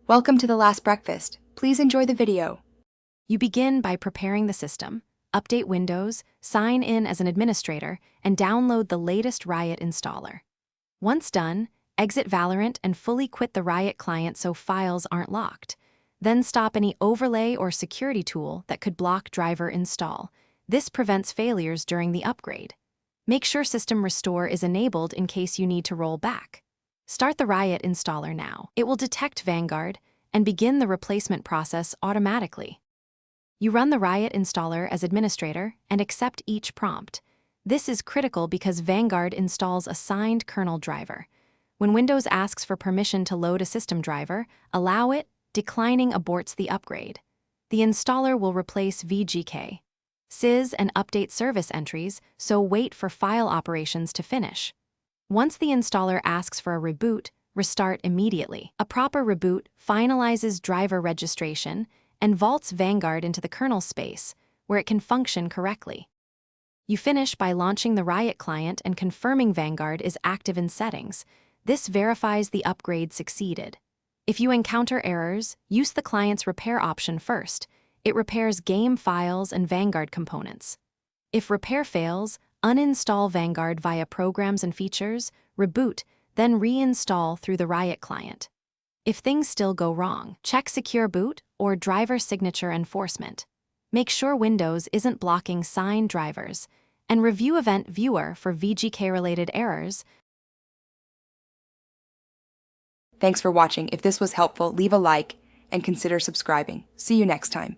Welcome to the last breakfast. Please enjoy the video. You begin by preparing the system, update Windows, sign in as an administrator, and download the latest Riot installer. Once done, exit Valorant and fully quit the Riot client so files aren't locked. Then stop any overlay or security tool that could block driver install. This prevents failures during the upgrade. Make sure System Restore is enabled in case you need to roll back. Start the Riot installer now. It will detect Vanguard and begin the replacement process automatically. You run the Riot installer as administrator and accept each prompt. This is critical because Vanguard installs a signed kernel driver. When Windows asks for permission to load a system driver, allow it. Declining aborts the upgrade. The installer will replace VGK, sys, and update service entries, so wait for file operations to finish. Once the installer asks for a reboot, restart immediately. A proper reboot finalizes driver registration and vaults Vanguard into the kernel space, where it can function correctly. You finish by launching the Riot client and confirming Vanguard is active in settings. This verifies the upgrade succeeded. If you encounter errors, use the client's repair option first. It repairs game files and Vanguard components. If repair fails, uninstall Vanguard via Programs and Features, reboot, then reinstall through the Riot client. If things still go wrong, check Secure Boot or Driver Signature Enforcement. Make sure Windows isn't blocking signed drivers, and review Event Viewer for VGK-related errors. Thanks for watching. If this was helpful, leave a like and consider subscribing. See you next time.